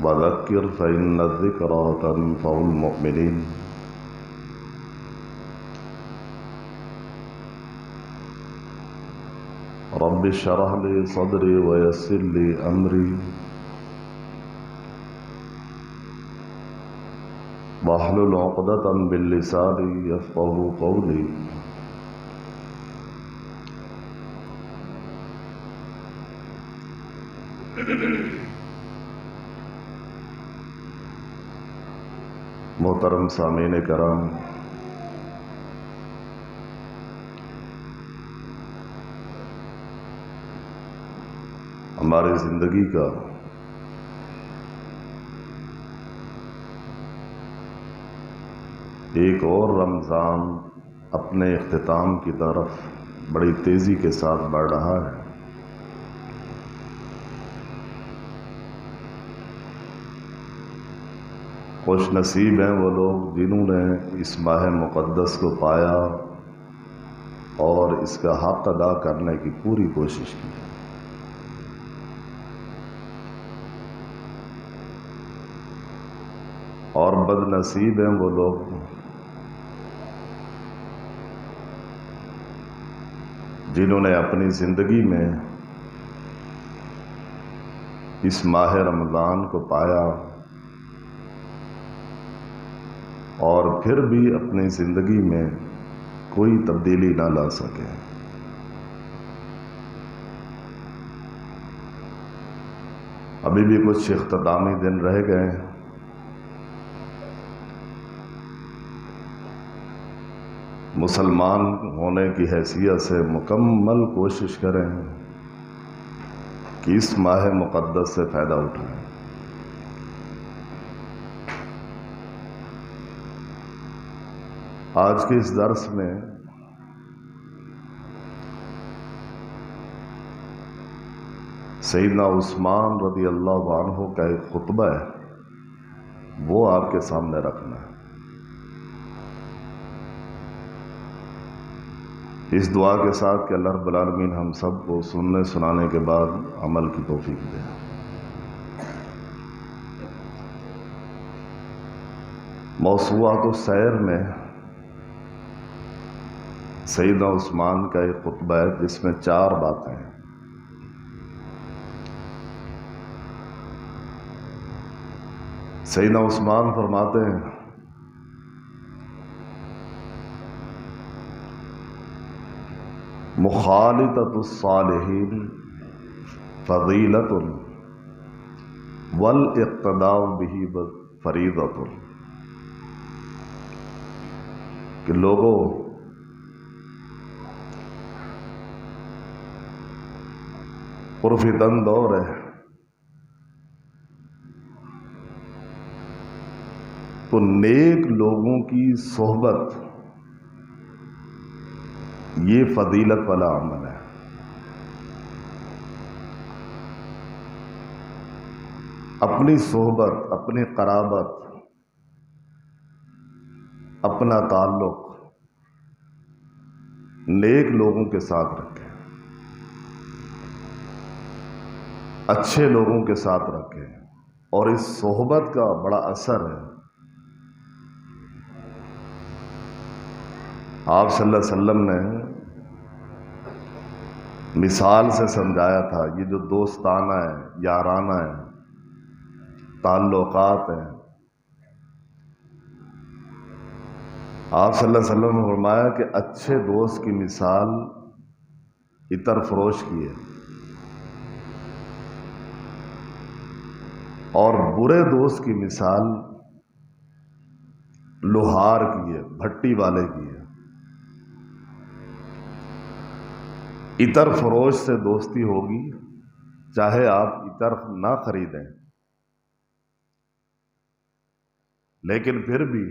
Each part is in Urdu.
وذكر فإن الذكرى تنفع المؤمنين رب اشرح لي صدري ويسر لي أمري واحلل عقدة من لساني يفقهوا قولي محترم سامعین کرام، ہماری زندگی کا ایک اور رمضان اپنے اختتام کی طرف بڑی تیزی کے ساتھ بڑھ رہا ہے۔ خوش نصیب ہیں وہ لوگ جنہوں نے اس ماہ مقدس کو پایا اور اس کا حق ادا کرنے کی پوری کوشش کی۔ اور بد نصیب ہیں وہ لوگ جنہوں نے اپنی زندگی میں اس ماہ رمضان کو پایا اور پھر بھی اپنی زندگی میں کوئی تبدیلی نہ لا سکے۔ ابھی بھی کچھ اختتامی دن رہ گئے ہیں۔ مسلمان ہونے کی حیثیت سے مکمل کوشش کریں کہ اس ماہ مقدس سے فائدہ اٹھائیں۔ آج کے اس درس میں سیدنا عثمان رضی اللہ عنہ کا ایک خطبہ ہے، وہ آپ کے سامنے رکھنا ہے۔ اس دعا کے ساتھ کہ اللہ رب العالمین ہم سب کو سننے سنانے کے بعد عمل کی توفیق دے۔ موسوعۃ السیر میں سیدنا عثمان کا ایک خطبہ ہے جس میں 4 باتیں ہیں۔ سیدنا عثمان فرماتے ہیں مخالطۃ الصالحین فضیلۃ والاقتداء بہ فریضۃ، کہ لوگوں پرفتن دور ہے تو نیک لوگوں کی صحبت یہ فضیلت والا عمل ہے۔ اپنی صحبت، اپنی قرابت، اپنا تعلق نیک لوگوں کے ساتھ رکھیں، اچھے لوگوں کے ساتھ رکھیں، اور اس صحبت کا بڑا اثر ہے۔ آپ صلی اللہ علیہ وسلم نے مثال سے سمجھایا تھا، یہ جو دوستانہ ہے، یارانہ ہے، تعلقات ہیں، آپ صلی اللہ علیہ وسلم نے فرمایا کہ اچھے دوست کی مثال عطر فروش کی ہے اور برے دوست کی مثال لوہار کی ہے، بھٹی والے کی ہے۔ عطر فروش سے دوستی ہوگی چاہے آپ عطر نہ خریدیں، لیکن پھر بھی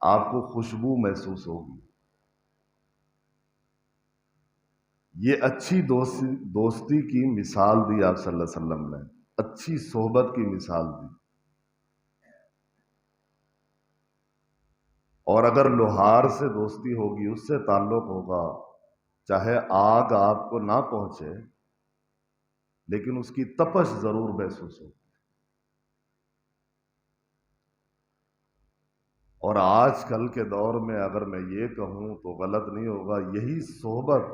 آپ کو خوشبو محسوس ہوگی۔ یہ اچھی دوستی کی مثال دی آپ صلی اللہ علیہ وسلم نے، اچھی صحبت کی مثال دی۔ اور اگر لوہار سے دوستی ہوگی، اس سے تعلق ہوگا، چاہے آگ آپ کو نہ پہنچے لیکن اس کی تپش ضرور محسوس ہوگی۔ اور آج کل کے دور میں اگر میں یہ کہوں تو غلط نہیں ہوگا، یہی صحبت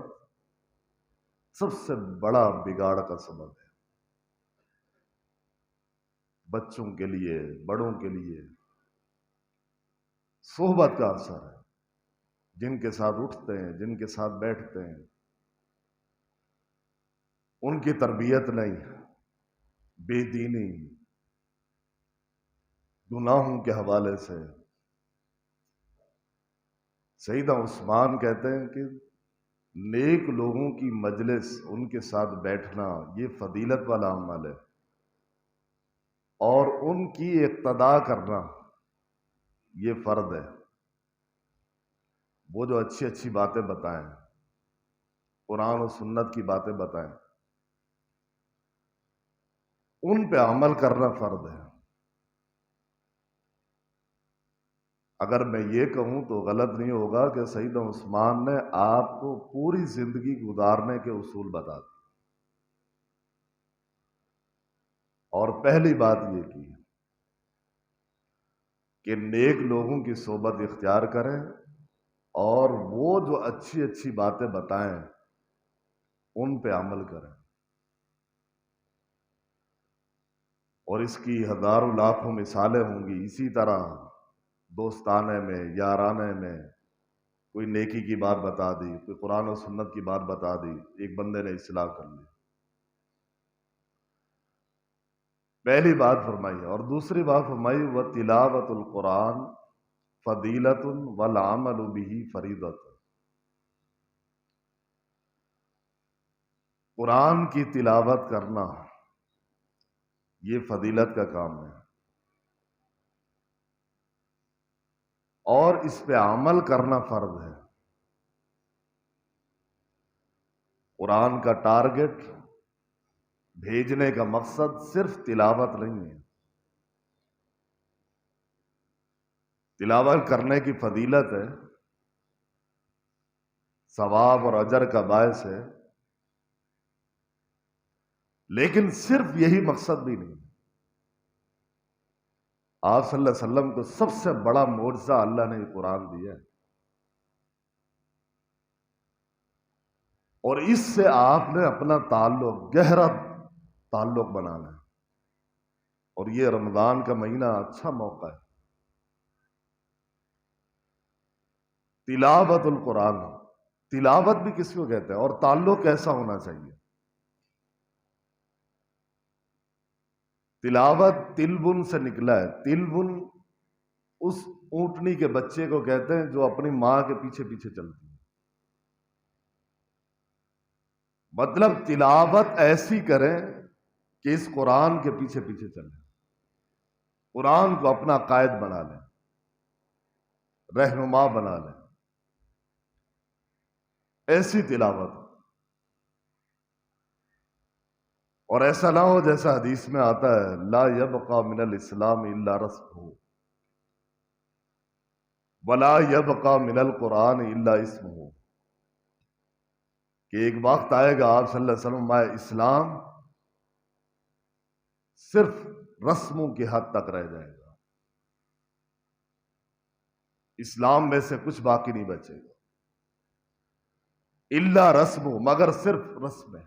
سب سے بڑا بگاڑ کا سبب ہے، بچوں کے لیے، بڑوں کے لیے۔ صحبت کا اثر ہے، جن کے ساتھ اٹھتے ہیں، جن کے ساتھ بیٹھتے ہیں، ان کی تربیت نہیں، بے دینی، گناہوں کے حوالے سے۔ سیدنا عثمان کہتے ہیں کہ نیک لوگوں کی مجلس، ان کے ساتھ بیٹھنا یہ فضیلت والا عمل ہے، اور ان کی اقتداء کرنا یہ فرض ہے۔ وہ جو اچھی اچھی باتیں بتائیں، قرآن و سنت کی باتیں بتائیں، ان پہ عمل کرنا فرض ہے۔ اگر میں یہ کہوں تو غلط نہیں ہوگا کہ سیدنا عثمان نے آپ کو پوری زندگی گزارنے کے اصول بتا دیے، اور پہلی بات یہ کی کہ نیک لوگوں کی صحبت اختیار کریں، اور وہ جو اچھی اچھی باتیں بتائیں ان پہ عمل کریں۔ اور اس کی ہزاروں لاکھوں مثالیں ہوں گی۔ اسی طرح دوستانے میں، یارانے میں کوئی نیکی کی بات بتا دی، کوئی قرآن و سنت کی بات بتا دی، ایک بندے نے اصلاح کر لی، پہلی بات فرمائی۔ اور دوسری بات فرمائی وَتِلَاوَةُ الْقُرْآنِ فَضِيلَةٌ وَالْعَمَلُ بِهِ فَرِيضَةٌ۔ قرآن کی تلاوت کرنا یہ فضیلت کا کام ہے، اور اس پہ عمل کرنا فرض ہے۔ قرآن کا ٹارگٹ، بھیجنے کا مقصد صرف تلاوت نہیں ہے، تلاوت کرنے کی فضیلت ہے، ثواب اور اجر کا باعث ہے، لیکن صرف یہی مقصد بھی نہیں۔ آپ صلی اللہ علیہ وسلم کو سب سے بڑا معجزہ اللہ نے قرآن دیا ہے، اور اس سے آپ نے اپنا تعلق، گہرا تعلق بنانا ہے۔ اور یہ رمضان کا مہینہ اچھا موقع ہے۔ تلاوت القرآن، تلاوت بھی کس کو کہتے ہیں، اور تعلق کیسا ہونا چاہیے؟ تلاوت تلبن سے نکلا ہے۔ تلبن اس اونٹنی کے بچے کو کہتے ہیں جو اپنی ماں کے پیچھے پیچھے چلتی ہے۔ مطلب تلاوت ایسی کریں کہ اس قرآن کے پیچھے پیچھے چلیں، قرآن کو اپنا قائد بنا لیں، رہنما بنا لیں، ایسی تلاوت۔ اور ایسا نہ ہو جیسا حدیث میں آتا ہے لا یبقى من الاسلام الا رسمه ولا یبقى من القرآن الا اسمه، کہ ایک وقت آئے گا، آپ صلی اللہ علیہ وسلم، اسلام صرف رسموں کی حد تک رہ جائے گا، اسلام میں سے کچھ باقی نہیں بچے گا، الا رسم، مگر صرف رسم ہے۔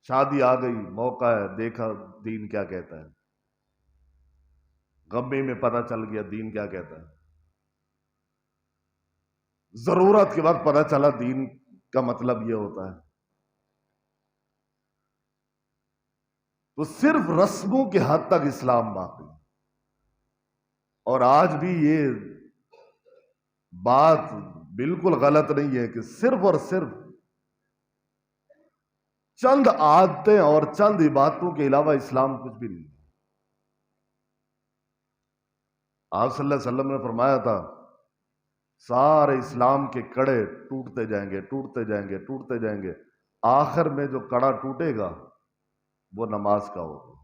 شادی آ گئی، موقع ہے، دیکھا دین کیا کہتا ہے، غمی میں پتہ چل گیا دین کیا کہتا ہے، ضرورت کے وقت پتہ چلا دین کا مطلب یہ ہوتا ہے، تو صرف رسموں کی حد تک اسلام باقی ہے۔ اور آج بھی یہ بات بالکل غلط نہیں ہے کہ صرف اور صرف چند عادتیں اور چند عبادتوں کے علاوہ اسلام کچھ بھی نہیں۔ آپ صلی اللہ علیہ وسلم نے فرمایا تھا سارے اسلام کے کڑے ٹوٹتے جائیں گے، ٹوٹتے جائیں گے، ٹوٹتے جائیں گے، آخر میں جو کڑا ٹوٹے گا وہ نماز کا ہوگا۔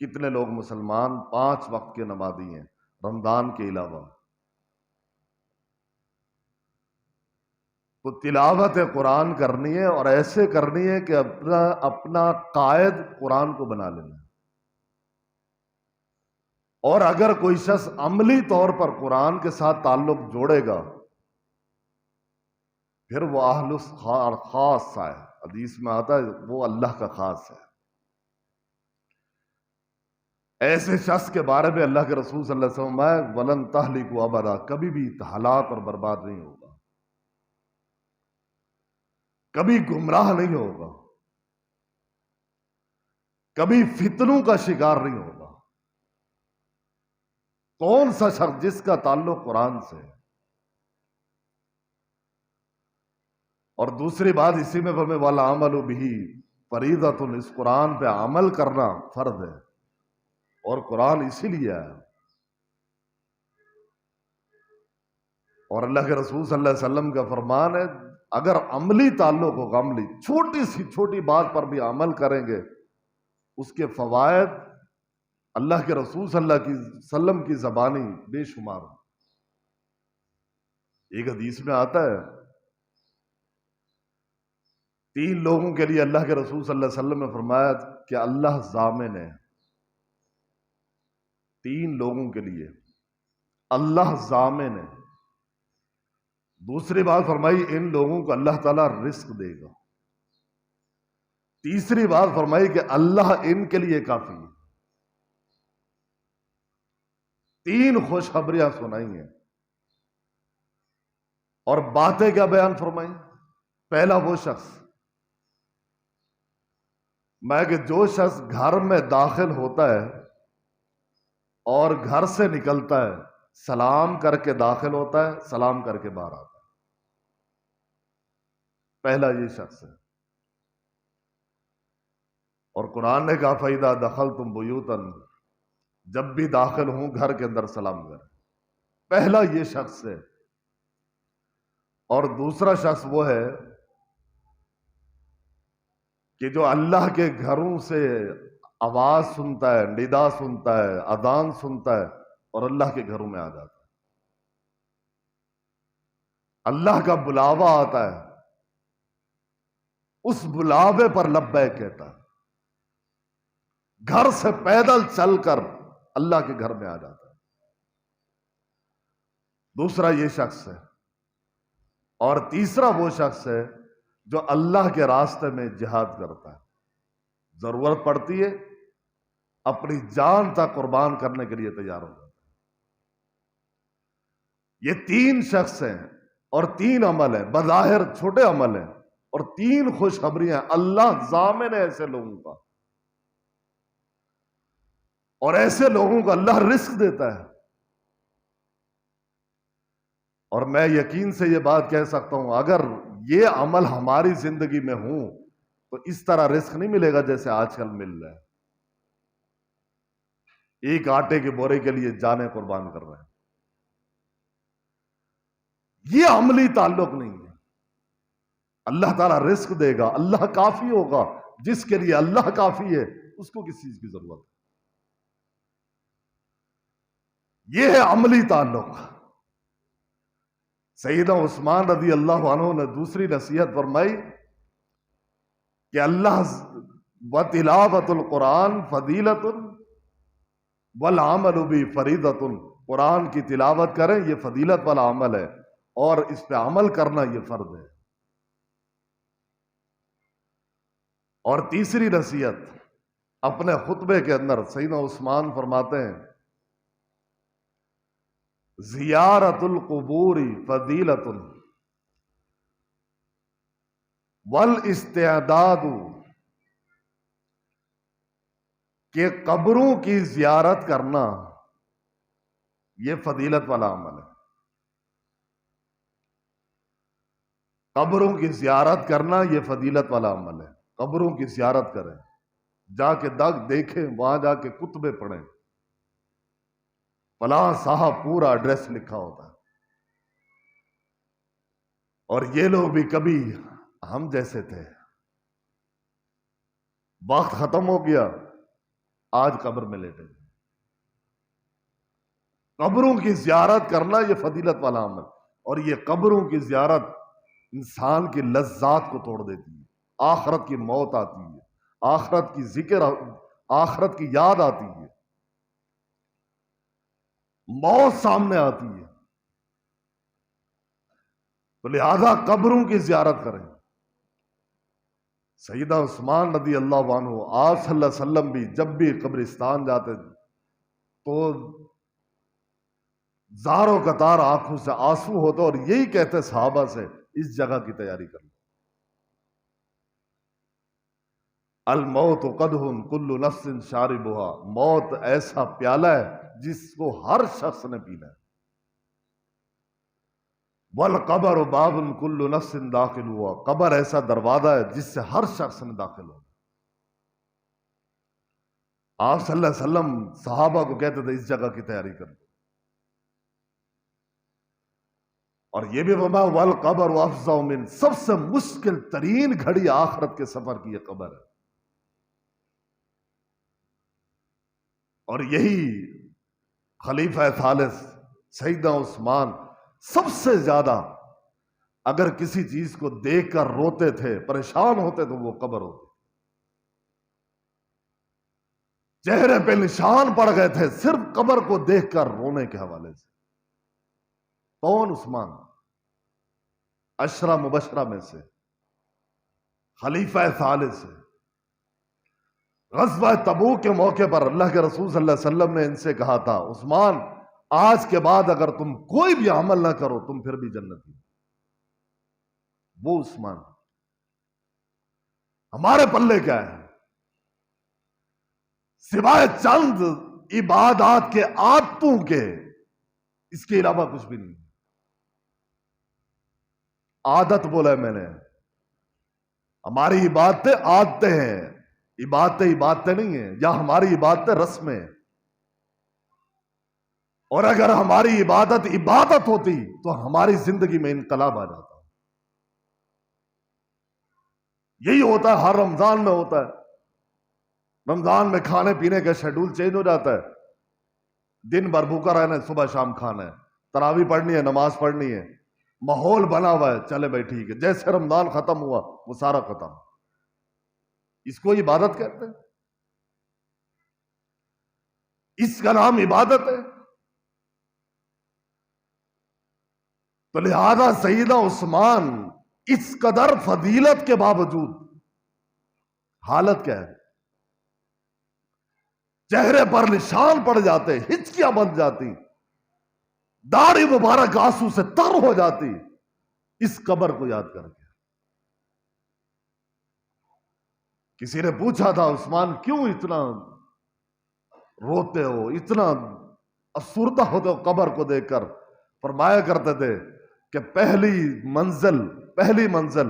کتنے لوگ مسلمان 5 وقت کے نمازی ہیں رمضان کے علاوہ؟ تو تلاوت قرآن کرنی ہے، اور ایسے کرنی ہے کہ اپنا قائد قرآن کو بنا لینا۔ اور اگر کوئی شخص عملی طور پر قرآن کے ساتھ تعلق جوڑے گا پھر وہ اہل خاص ہے، حدیث میں آتا ہے وہ اللہ کا خاص ہے۔ ایسے شخص کے بارے میں اللہ کے رسول صلی اللہ علیہ وسلم ہے وَلَن تَهْلِكُوا أَبَدًا، کبھی بھی ہلاک اور برباد نہیں ہوگا، کبھی گمراہ نہیں ہوگا، کبھی فتنوں کا شکار نہیں ہوگا۔ کون سا شخص جس کا تعلق قرآن سے ہے؟ اور دوسری بات اسی میں فرمائے وَالْعَمَلُ بِهِ فَرِيضَةٌ، اس قرآن پہ عمل کرنا فرض ہے، اور قرآن اسی لیے ہے۔ اور اللہ کے رسول صلی اللہ علیہ وسلم کا فرمان ہے اگر عملی تعلق ہوگا، عملی چھوٹی سی چھوٹی بات پر بھی عمل کریں گے، اس کے فوائد اللہ کے رسول صلی اللہ علیہ وسلم کی زبانی بے شمار ہیں۔ ایک حدیث میں آتا ہے 3 لوگوں کے لیے اللہ کے رسول صلی اللہ علیہ وسلم نے فرمایا کہ اللہ ضامن ہے، 3 لوگوں کے لیے اللہ ضامن ہے۔ دوسری بات فرمائی ان لوگوں کو اللہ تعالیٰ رزق دے گا۔ تیسری بات فرمائی کہ اللہ ان کے لیے کافی ہے۔ 3 خوشخبریاں سنائی ہیں، اور باتیں کیا بیان فرمائی؟ پہلا وہ شخص میں کہ جو شخص گھر میں داخل ہوتا ہے اور گھر سے نکلتا ہے سلام کر کے داخل ہوتا ہے، سلام کر کے باہر آتا ہے، پہلا یہ شخص ہے۔ اور قرآن نے کہا فَإِذَا دَخَلْتُمْ بُيُوتًا، جب بھی داخل ہوں گھر کے اندر سلام کریں، پہلا یہ شخص ہے۔ اور دوسرا شخص وہ ہے کہ جو اللہ کے گھروں سے آواز سنتا ہے، ندا سنتا ہے، اذان سنتا ہے اور اللہ کے گھروں میں آ جاتا ہے، اللہ کا بلاوا آتا ہے، اس بلاوے پر لبیک کہتا ہے، گھر سے پیدل چل کر اللہ کے گھر میں آ جاتا ہے۔ دوسرا یہ شخص ہے۔ اور تیسرا وہ شخص ہے جو اللہ کے راستے میں جہاد کرتا ہے، ضرورت پڑتی ہے اپنی جان تک قربان کرنے کے لیے تیار ہو جاتا ہے۔ یہ 3 شخص ہیں اور 3 عمل ہیں، بظاہر چھوٹے عمل ہیں اور 3 خوشخبریاں، اللہ ضامن ہے ایسے لوگوں کا، اور ایسے لوگوں کو اللہ رزق دیتا ہے۔ اور میں یقین سے یہ بات کہہ سکتا ہوں اگر یہ عمل ہماری زندگی میں ہوں تو اس طرح رزق نہیں ملے گا جیسے آج کل مل رہا ہے۔ ایک آٹے کے بورے کے لیے جانیں قربان کر رہے ہیں، یہ عملی تعلق نہیں ہے۔ اللہ تعالیٰ رزق دے گا، اللہ کافی ہوگا، جس کے لیے اللہ کافی ہے اس کو کس چیز کی ضرورت ہے؟ یہ ہے عملی تعلق۔ سیدنا عثمان رضی اللہ عنہ نے دوسری نصیحت فرمائی کہ اللہ وَتِلَاوَةُ الْقُرْآنِ فَضِيلَةٌ وَالْعَمَلُ بِهِ فَرِيضَةٌ، قرآن کی تلاوت کریں یہ فضیلت والا عمل ہے اور اس پہ عمل کرنا یہ فرض ہے۔ اور تیسری نصیحت اپنے خطبے کے اندر سیدنا عثمان فرماتے ہیں زیارت القبور فضیلۃ والاستعداد، کہ قبروں کی زیارت کرنا یہ فضیلت والا عمل ہے۔ قبروں کی زیارت کرنا یہ فضیلت والا عمل ہے۔ قبروں کی زیارت کریں، جا کے دیکھیں، وہاں جا کے کتبے پڑھیں، فلاں صاحب پورا ایڈریس لکھا ہوتا ہے۔ اور یہ لوگ بھی کبھی ہم جیسے تھے، وقت ختم ہو گیا، آج قبر میں لیٹے۔ قبروں کی زیارت کرنا یہ فضیلت والا عمل، اور یہ قبروں کی زیارت انسان کی لذات کو توڑ دیتی ہے۔ آخرت کی موت آتی ہے، آخرت کی ذکر، آخرت کی یاد آتی ہے۔ موت سامنے آتی ہے، تو لہذا قبروں کی زیارت کریں۔ سیدہ عثمان رضی اللہ عنہ، آپ صلی اللہ علیہ وسلم بھی جب بھی قبرستان جاتے تو زاروں قطار آنکھوں سے آنسو ہوتے اور یہی کہتے صحابہ سے، اس جگہ کی تیاری کر لو۔ الموت قدح کل نفس شاربها، موت ایسا پیالہ ہے جس کو ہر شخص نے پینا ہے۔ والقبر باب کل نفس داخل ہوا، قبر ایسا دروازہ ہے جس سے ہر شخص نے داخل ہو۔ آپ صلی اللہ علیہ وسلم صحابہ کو کہتے تھے اس جگہ کی تیاری کر لو، اور یہ بھی فرمایا والقبر افظع من، سب سے مشکل ترین گھڑی آخرت کے سفر کی یہ قبر ہے۔ اور یہی خلیفہ ثالث سیدنا عثمان سب سے زیادہ اگر کسی چیز کو دیکھ کر روتے تھے، پریشان ہوتے تو وہ قبر ہوتی، چہرے پہ نشان پڑ گئے تھے صرف قبر کو دیکھ کر رونے کے حوالے سے۔ کون؟ عثمان، عشرہ مبشرہ میں سے، خلیفہ ثالث سے۔ غزوہ تبوک کے موقع پر اللہ کے رسول صلی اللہ علیہ وسلم نے ان سے کہا تھا عثمان آج کے بعد اگر تم کوئی بھی عمل نہ کرو تم پھر بھی جنتی۔ وہ عثمان، ہمارے پلے کیا ہے؟ سوائے چند عبادات کے عادتوں کے، اس کے علاوہ کچھ بھی نہیں۔ عادت بولا ہے میں نے، ہماری عبادتیں عادتیں ہیں، عبادتیں نہیں ہیں، یا ہماری عبادتیں رسمیں۔ اور اگر ہماری عبادت عبادت ہوتی تو ہماری زندگی میں انقلاب آ جاتا۔ یہی ہوتا ہے، ہر رمضان میں ہوتا ہے۔ رمضان میں کھانے پینے کا شیڈول چینج ہو جاتا ہے، دن بھر بھوکا رہنا ہے، صبح شام کھانا ہے، تراویح پڑھنی ہے، نماز پڑھنی ہے، ماحول بنا ہوا ہے، چلے بھائی ٹھیک ہے، جیسے رمضان ختم ہوا وہ سارا ختم۔ اس کو عبادت کہتے ہیں، اس کا نام عبادت ہے۔ تو لہذا سیدنا عثمان اس قدر فضیلت کے باوجود حالت کیا ہے؟ چہرے پر نشان پڑ جاتے، ہچکیاں بن جاتی، داڑھی مبارک آنسو سے تر ہو جاتی اس قبر کو یاد کر کے۔ کسی نے پوچھا تھا عثمان کیوں اتنا روتے ہو، اتنا افسردہ ہوتے ہو قبر کو دیکھ کر؟ فرمایا کرتے تھے کہ پہلی منزل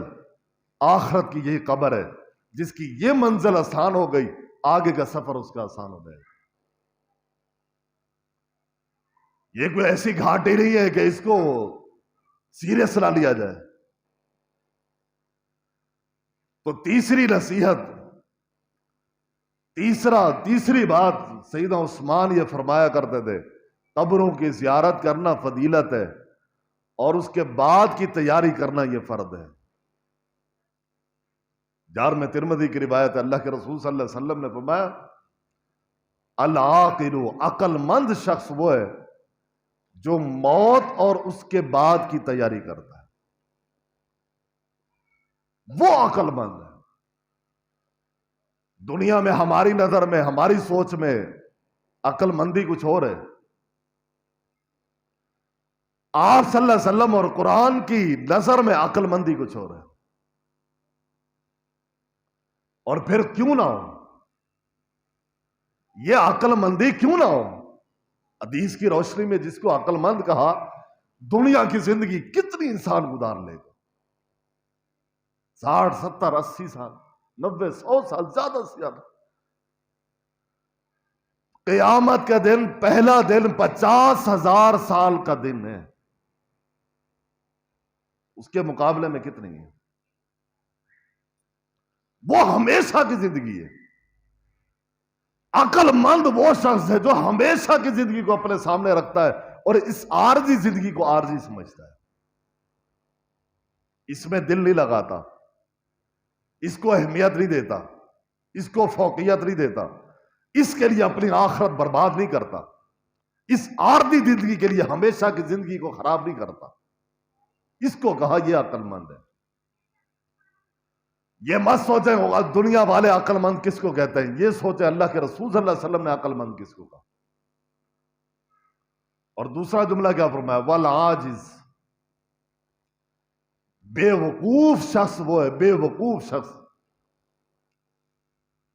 آخرت کی یہی قبر ہے، جس کی یہ منزل آسان ہو گئی آگے کا سفر اس کا آسان ہو جائے گا۔ یہ کوئی ایسی گھاٹی نہیں ہے کہ اس کو سیریس نہ لیا جائے۔ تو تیسری نصیحت، تیسری بات سیدنا عثمان یہ فرمایا کرتے تھے، قبروں کی زیارت کرنا فضیلت ہے اور اس کے بعد کی تیاری کرنا یہ فرض ہے۔ جامع ترمذی کی روایت ہے، اللہ کے رسول صلی اللہ علیہ وسلم نے فرمایا العاقل، عقل مند شخص وہ ہے جو موت اور اس کے بعد کی تیاری کرتا ہے، وہ عقل مند ہے۔ دنیا میں ہماری نظر میں، ہماری سوچ میں عقل مندی کچھ اور ہے، آپ صلی اللہ علیہ وسلم اور قرآن کی نظر میں عقل مندی کچھ اور ہے۔ اور پھر کیوں نہ ہو یہ عقل مندی، کیوں نہ ہو؟ حدیث کی روشنی میں جس کو عقل مند کہا، دنیا کی زندگی کتنی انسان گزار لے گا؟ 60 70 80 سال، 90 100 سال، زیادہ سے زیادہ۔ قیامت کا دن، پہلا دن 50,000 سال کا دن ہے، اس کے مقابلے میں کتنی ہے؟ وہ ہمیشہ کی زندگی ہے۔ عقل مند وہ شخص ہے جو ہمیشہ کی زندگی کو اپنے سامنے رکھتا ہے اور اس عارضی زندگی کو عارضی سمجھتا ہے، اس میں دل نہیں لگاتا، اس کو اہمیت نہیں دیتا، اس کو فوقیت نہیں دیتا، اس کے لیے اپنی آخرت برباد نہیں کرتا۔ اس عارضی زندگی کے لیے ہمیشہ کی زندگی کو خراب نہیں کرتا. اس کو کہا یہ عقل مند ہے. یہ مت سوچیں ہوگا دنیا والے عقل مند کس کو کہتے ہیں، یہ سوچیں اللہ کے رسول صلی اللہ علیہ وسلم نے عقل مند کس کو کہا. اور دوسرا جملہ کیا فرمایا، والعاجز، بے وقوف شخص وہ ہے، بے وقوف شخص،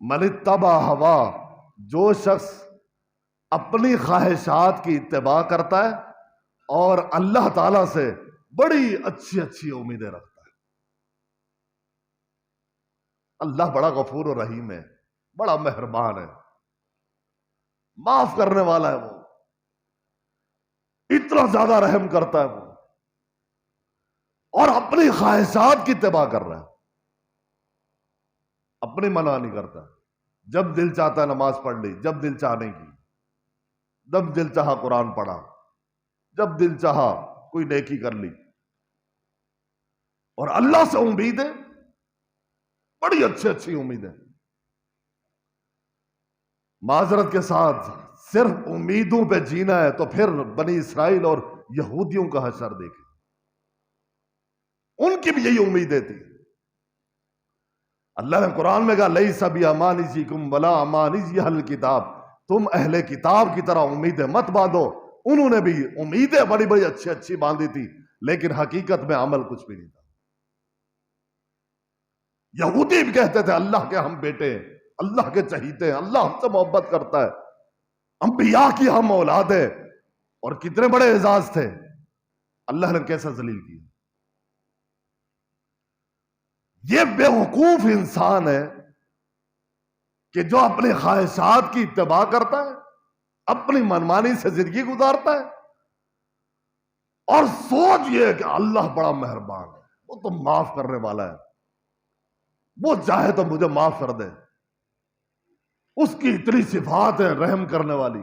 من اتبع ہوا، جو شخص اپنی خواہشات کی اتباع کرتا ہے اور اللہ تعالی سے بڑی اچھی اچھی امیدیں رکھتا ہے. اللہ بڑا غفور و رحیم ہے، بڑا مہربان ہے، معاف کرنے والا ہے، وہ اتنا زیادہ رحم کرتا ہے وہ، اور اپنی خواہشات کی اتباع کر رہا ہے، اپنی منع نہیں کرتا. جب دل چاہتا ہے نماز پڑھ لی، جب دل چاہنے کی، جب دل چاہا قرآن پڑھا، جب دل چاہا کوئی نیکی کر لی. اور اللہ سے امیدیں بڑی اچھی اچھی امیدیں. معذرت کے ساتھ صرف امیدوں پہ جینا ہے تو پھر بنی اسرائیل اور یہودیوں کا حشر دیکھیں، ان کی بھی یہی امیدیں تھی. اللہ نے قرآن میں کہا لیس بامانیکم ولا امانی اہل کتاب، تم اہل کتاب کی طرح امیدیں مت باندھو. انہوں نے بھی امیدیں بڑی بڑی اچھی اچھی باندھی تھی، لیکن حقیقت میں عمل کچھ بھی نہیں تھا. یہودی بھی کہتے تھے اللہ کے ہم بیٹے ہیں، اللہ کے چہیتے ہیں، اللہ ہم سے محبت کرتا ہے، انبیاء کی ہم اولاد ہیں. اور کتنے بڑے اعزاز تھے، اللہ نے کیسا ذلیل کیا. یہ بے وقوف انسان ہے کہ جو اپنی خواہشات کی اتباع کرتا ہے، اپنی منمانی سے زندگی گزارتا ہے، اور سوچ یہ ہے کہ اللہ بڑا مہربان ہے، وہ تو معاف کرنے والا ہے، وہ چاہے تو مجھے معاف کر دے، اس کی اتنی صفات ہیں رحم کرنے والی.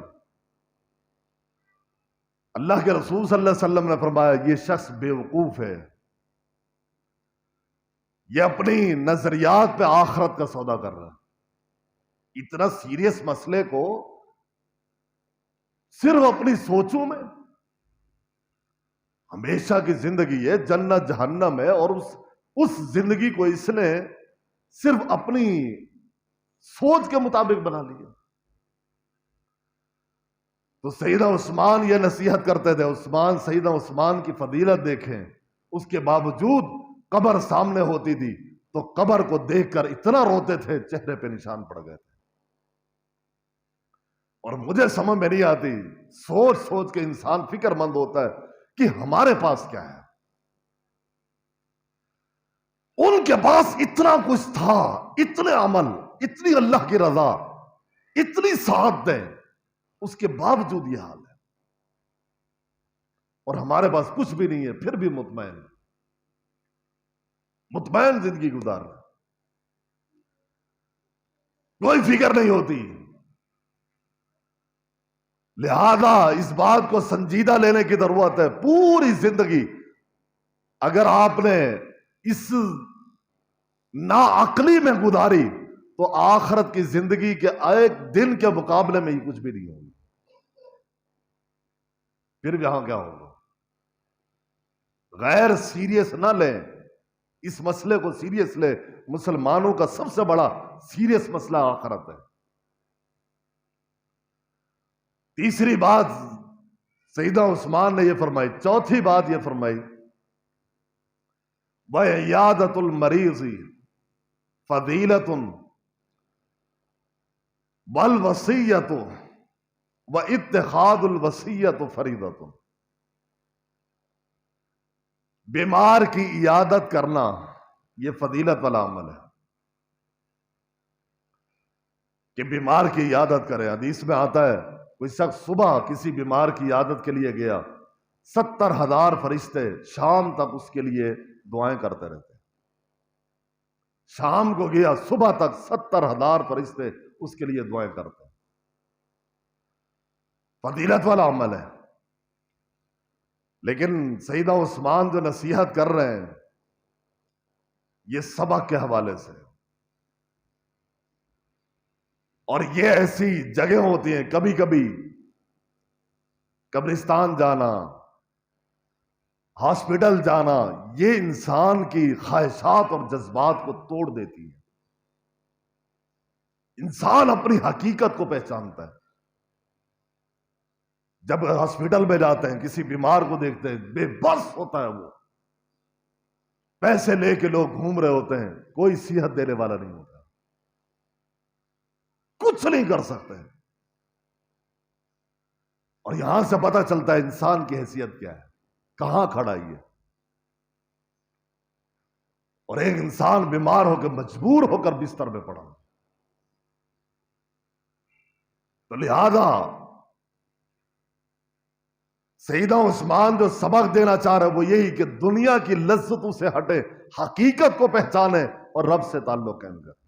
اللہ کے رسول صلی اللہ علیہ وسلم نے فرمایا یہ شخص بے وقوف ہے، یہ اپنی نظریات پہ آخرت کا سودا کر رہا ہے. اتنا سیریس مسئلے کو صرف اپنی سوچوں میں، ہمیشہ کی زندگی ہے، جنت جہنم ہے، اور اس زندگی کو اس نے صرف اپنی سوچ کے مطابق بنا لیا. تو سیدنا عثمان یہ نصیحت کرتے تھے، سیدنا عثمان کی فضیلت دیکھیں، اس کے باوجود قبر سامنے ہوتی تھی تو قبر کو دیکھ کر اتنا روتے تھے چہرے پہ نشان پڑ گئے تھے. اور مجھے سمجھ میں نہیں آتی، سوچ سوچ کے انسان فکر مند ہوتا ہے کہ ہمارے پاس کیا ہے. ان کے پاس اتنا کچھ تھا، اتنے عمل، اتنی اللہ کی رضا، اتنی سعادت دیں، اس کے باوجود یہ حال ہے. اور ہمارے پاس کچھ بھی نہیں ہے پھر بھی مطمئن زندگی گزار رہا، کوئی فکر نہیں ہوتی. لہذا اس بات کو سنجیدہ لینے کی ضرورت ہے. پوری زندگی اگر آپ نے اس ناعقلی میں گزاری تو آخرت کی زندگی کے ایک دن کے مقابلے میں ہی کچھ بھی نہیں ہوگی. پھر یہاں کیا ہوگا؟ غیر سیریس نہ لیں اس مسئلے کو، سیریس لے. مسلمانوں کا سب سے بڑا سیریس مسئلہ آخرت ہے. تیسری بات سیدنا عثمان نے یہ فرمائی. چوتھی بات یہ فرمائی وَعِيَادَةُ الْمَرِيضِ فَضِيلَةٌ وَالْوَصِيَّةُ وَاتِّخَاذُ الْوَصِيَّةُ فَرِيضَةٌ. بیمار کی عیادت کرنا یہ فضیلت والا عمل ہے کہ بیمار کی عیادت کرے. حدیث میں آتا ہے کوئی شخص صبح کسی بیمار کی عیادت کے لیے گیا، 70,000 فرشتے شام تک اس کے لیے دعائیں کرتے رہتے. شام کو گیا، صبح تک 70,000 فرشتے اس کے لیے دعائیں کرتے. فضیلت والا عمل ہے. لیکن سیدنا عثمان جو نصیحت کر رہے ہیں یہ سبق کے حوالے سے، اور یہ ایسی جگہ ہوتی ہیں کبھی کبھی قبرستان جانا، ہاسپٹل جانا، یہ انسان کی خواہشات اور جذبات کو توڑ دیتی ہے۔ انسان اپنی حقیقت کو پہچانتا ہے۔ جب ہاسپٹل میں جاتے ہیں، کسی بیمار کو دیکھتے ہیں، بے بس ہوتا ہے وہ، پیسے لے کے لوگ گھوم رہے ہوتے ہیں، کوئی صحت دینے والا نہیں ہوتا، کچھ نہیں کر سکتے۔ اور یہاں سے پتہ چلتا ہے انسان کی حیثیت کیا ہے، کہاں کھڑا ہے یہ۔ اور ایک انسان بیمار ہو کے مجبور ہو کر بستر میں پڑا، تو لہذا سیدنا عثمان جو سبق دینا چاہ رہے وہ یہی کہ دنیا کی لذتوں سے ہٹے، حقیقت کو پہچانے اور رب سے تعلق قائم کریں۔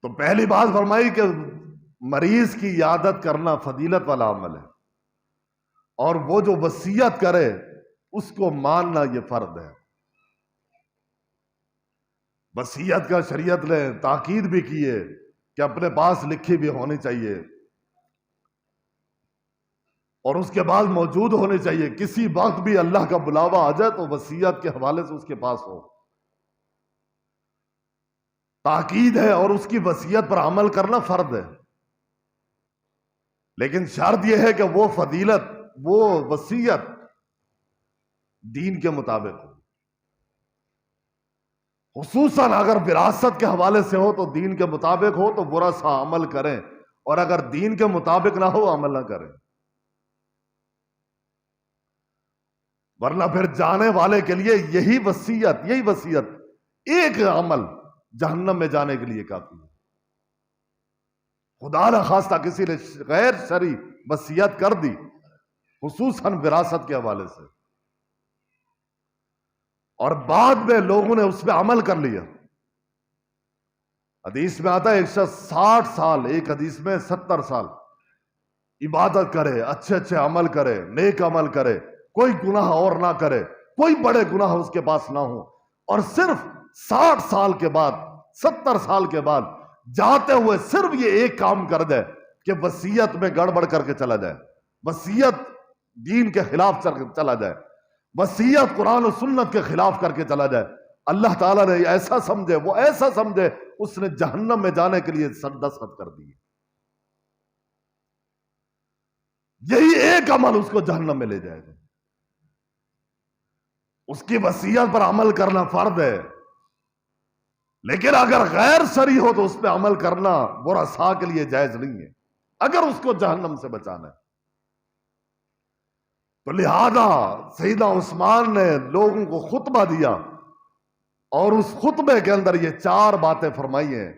تو پہلی بات فرمائی کہ مریض کی عیادت کرنا فضیلت والا عمل ہے، اور وہ جو وصیت کرے اس کو ماننا یہ فرض ہے۔ وصیت کا شریعت نے تاکید بھی کی ہے کہ اپنے پاس لکھی بھی ہونی چاہیے، اور اس کے بعد موجود ہونی چاہیے، کسی وقت بھی اللہ کا بلاوا آ جائے تو وصیت کے حوالے سے اس کے پاس ہو۔ تاکید ہے، اور اس کی وصیت پر عمل کرنا فرض ہے، لیکن شرط یہ ہے کہ وہ فضیلت، وہ وصیت دین کے مطابق ہو۔ خصوصاً اگر وراثت کے حوالے سے ہو تو دین کے مطابق ہو تو برا سا عمل کریں، اور اگر دین کے مطابق نہ ہو عمل نہ کریں، ورنہ پھر جانے والے کے لیے یہی وصیت ایک عمل جہنم میں جانے کے لیے کافی ہے۔ خدا نہ خواستہ کسی نے غیر شرعی وصیت کر دی، خصوصاً وراثت کے حوالے سے، اور بعد میں لوگوں نے اس پہ عمل کر لیا۔ حدیث میں آتا ہے ایک شخص 60 سال، ایک حدیث میں 70 سال عبادت کرے، اچھے اچھے عمل کرے، نیک عمل کرے، کوئی گناہ اور نہ کرے، کوئی بڑے گناہ اس کے پاس نہ ہو، اور صرف 60 سال کے بعد، 70 سال کے بعد جاتے ہوئے صرف یہ ایک کام کر دے کہ وصیت میں گڑبڑ کر کے چلا جائے، وصیت دین کے خلاف چلا جائے، وصیت قرآن و سنت کے خلاف کر کے چلا جائے، اللہ تعالیٰ نے ایسا سمجھے، وہ ایسا سمجھے، اس نے جہنم میں جانے کے لیے دستخط کر دی۔ یہی ایک عمل اس کو جہنم میں لے جائے گا۔ اس کی وصیت پر عمل کرنا فرض ہے، لیکن اگر غیر شرعی ہو تو اس پہ عمل کرنا برا کے لیے جائز نہیں ہے، اگر اس کو جہنم سے بچانا ہے۔ تو لہذا سیدنا عثمان نے لوگوں کو خطبہ دیا، اور اس خطبے کے اندر یہ 4 باتیں فرمائی ہیں،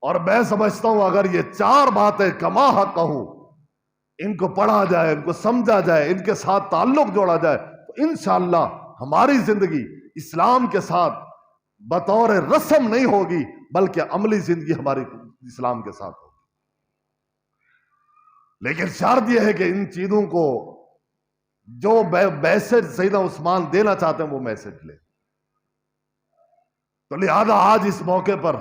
اور میں سمجھتا ہوں اگر یہ 4 باتیں کما حق ہو، ان کو پڑھا جائے، ان کو سمجھا جائے، ان کے ساتھ تعلق جوڑا جائے، تو انشاءاللہ ہماری زندگی اسلام کے ساتھ بطور رسم نہیں ہوگی، بلکہ عملی زندگی ہماری اسلام کے ساتھ ہوگی۔ لیکن شرط یہ ہے کہ ان چیزوں کو جو میسج سیدنا عثمان دینا چاہتے ہیں وہ میسج لے۔ تو لہذا آج اس موقع پر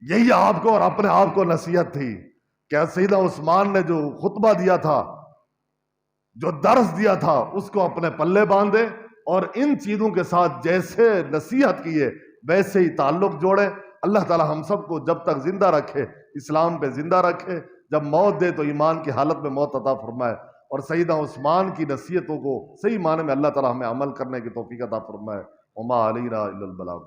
یہی آپ کو اور اپنے آپ کو نصیحت تھی کہ سیدنا عثمان نے جو خطبہ دیا تھا، جو درس دیا تھا، اس کو اپنے پلے باندھے، اور ان چیزوں کے ساتھ جیسے نصیحت کی ہے ویسے ہی تعلق جوڑے۔ اللہ تعالی ہم سب کو جب تک زندہ رکھے اسلام پہ زندہ رکھے، جب موت دے تو ایمان کی حالت میں موت عطا فرمائے، اور سیدنا عثمان کی نصیحتوں کو صحیح معنی میں اللہ تعالی ہمیں عمل کرنے کی توفیق عطا فرمائے۔ وما علینا الا البلاغ۔